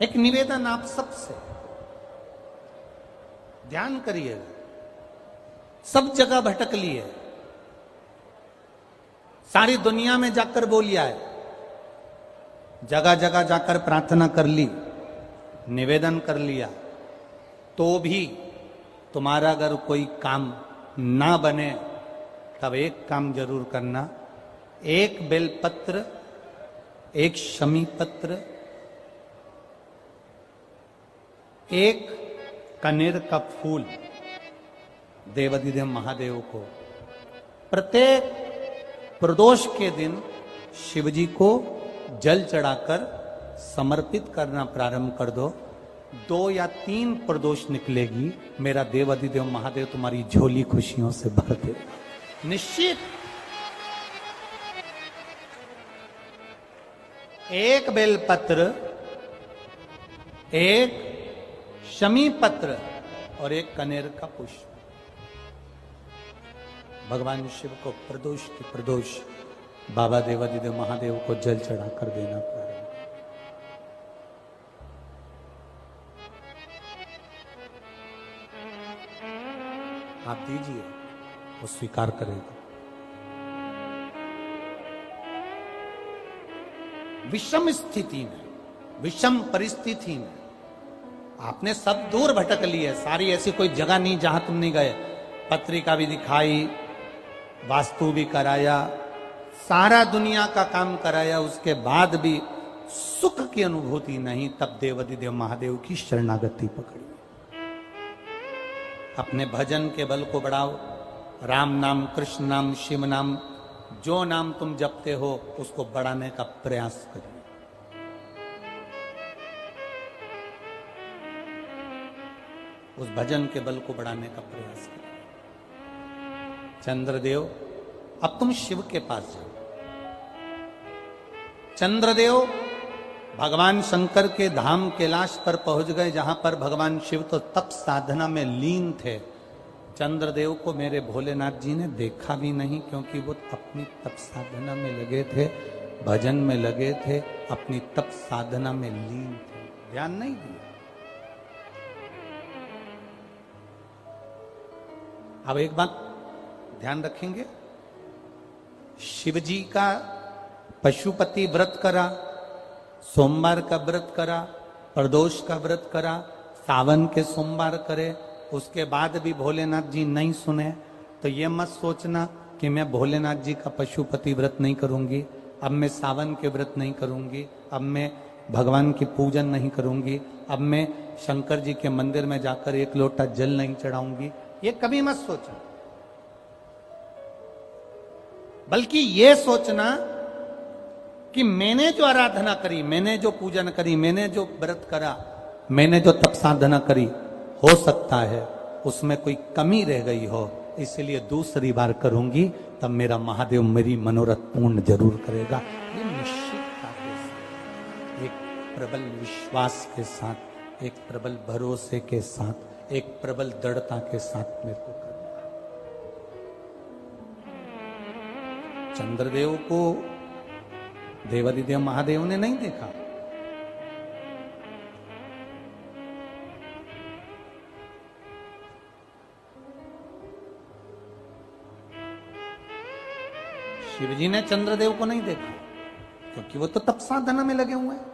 एक निवेदन आप सबसे, ध्यान करिएगा। सब जगह भटक लिए, सारी दुनिया में जाकर बोलिया है, जगह जगह जाकर प्रार्थना कर ली, निवेदन कर लिया, तो भी तुम्हारा अगर कोई काम ना बने तब एक काम जरूर करना, एक बेलपत्र, एक शमी पत्र, एक कनेर का फूल देवाधिदेव महादेव को प्रत्येक प्रदोष के दिन शिवजी को जल चढ़ाकर समर्पित करना प्रारंभ कर दो। 2 या 3 प्रदोष निकलेगी, मेरा देवाधिदेव महादेव तुम्हारी झोली खुशियों से भर दे निश्चित। एक बेलपत्र, एक शमी पत्र और एक कनेर का पुष्प भगवान शिव को प्रदोष की प्रदोष बाबा देवाधिदेव महादेव को जल चढ़ाकर देना प्रारंभ। आप दीजिए, वो स्वीकार करेगा। विषम स्थिति में, विषम परिस्थिति में आपने सब दूर भटक लिए, सारी ऐसी कोई जगह नहीं जहां तुम नहीं गए। पत्रिका भी दिखाई, वास्तु भी कराया, सारा दुनिया का काम कराया, उसके बाद भी सुख की अनुभूति नहीं। तब देवाधिदेव महादेव की शरणागति पकड़ी। अपने भजन के बल को बढ़ाओ, राम नाम, कृष्ण नाम, शिव नाम, जो नाम तुम जपते हो उसको बढ़ाने का प्रयास करिए। उस भजन के बल को बढ़ाने का प्रयास करिए। चंद्रदेव, अब तुम शिव के पास जाओ। चंद्रदेव भगवान शंकर के धाम कैलाश पर पहुंच गए, जहां पर भगवान शिव तो तप साधना में लीन थे। चंद्रदेव को मेरे भोलेनाथ जी ने देखा भी नहीं, क्योंकि वो अपनी तप साधना में लगे थे, भजन में लगे थे, अपनी तप साधना में लीन थे, ध्यान नहीं दिया। अब एक बात ध्यान रखेंगे, शिव जी का पशुपति व्रत करा, सोमवार का व्रत करा, प्रदोष का व्रत करा, सावन के सोमवार करे, उसके बाद भी भोलेनाथ जी नहीं सुने, तो ये मत सोचना कि मैं भोलेनाथ जी का पशुपति व्रत नहीं करूंगी, अब मैं सावन के व्रत नहीं करूंगी, अब मैं भगवान की पूजन नहीं करूंगी, अब मैं शंकर जी के मंदिर में जाकर 1 लोटा जल नहीं चढ़ाऊंगी। ये कभी मत सोचना, बल्कि ये सोचना कि मैंने जो आराधना करी, मैंने जो पूजन करी, मैंने जो व्रत करा, मैंने जो तप साधना करी, हो सकता है उसमें कोई कमी रह गई हो, इसलिए दूसरी बार करूंगी, तब मेरा महादेव मेरी मनोरथ पूर्ण जरूर करेगा। ये निश्चितता के साथ, एक प्रबल विश्वास के साथ, एक प्रबल भरोसे के साथ, एक प्रबल दृढ़ता के साथ मेरे को करना। चंद्रदेव को देवाधिदेव महादेव ने नहीं देखा, शिवजी ने चंद्रदेव को नहीं देखा, क्योंकि वो तो तप साधना में लगे हुए हैं।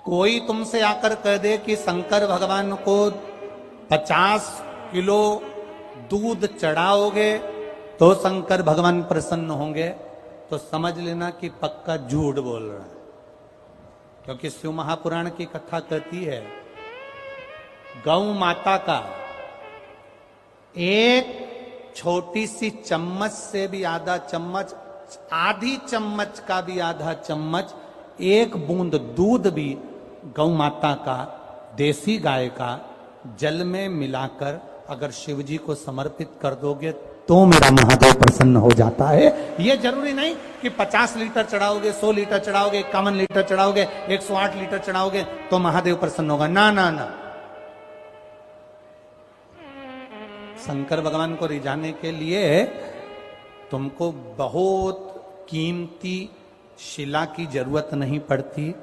कोई तुमसे आकर कह दे कि शंकर भगवान को 50 किलो दूध चढ़ाओगे तो शंकर भगवान प्रसन्न होंगे, तो समझ लेना कि पक्का झूठ बोल रहा है। क्योंकि शिव महापुराण की कथा कहती है, गौ माता का एक छोटी सी चम्मच से भी आधा चम्मच, आधी चम्मच का भी आधा चम्मच, 1 बूंद दूध भी गौ माता का, देसी गाय का जल में मिलाकर अगर शिव जी को समर्पित कर दोगे तो मेरा महादेव प्रसन्न हो जाता है। यह जरूरी नहीं कि 50 लीटर चढ़ाओगे, 100 लीटर चढ़ाओगे, 51 लीटर चढ़ाओगे, 108 लीटर चढ़ाओगे तो महादेव प्रसन्न होगा। ना ना ना, शंकर भगवान को रिझाने के लिए तुमको बहुत कीमती शिला की जरूरत नहीं पड़ती,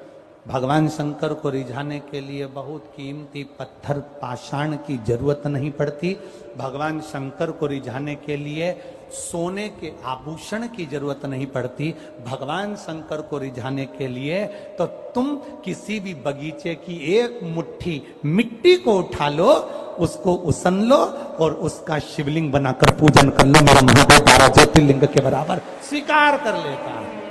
भगवान शंकर को रिझाने के लिए बहुत कीमती पत्थर पाषाण की जरूरत नहीं पड़ती, भगवान शंकर को रिझाने के लिए सोने के आभूषण की जरूरत नहीं पड़ती, भगवान शंकर को रिझाने के लिए तो तुम किसी भी बगीचे की एक मुट्ठी मिट्टी को उठा लो, उसको उसन लो और उसका शिवलिंग बनाकर पूजन कर लो, मेरा महादेव 12 ज्योतिर्लिंग के बराबर स्वीकार कर लेता है।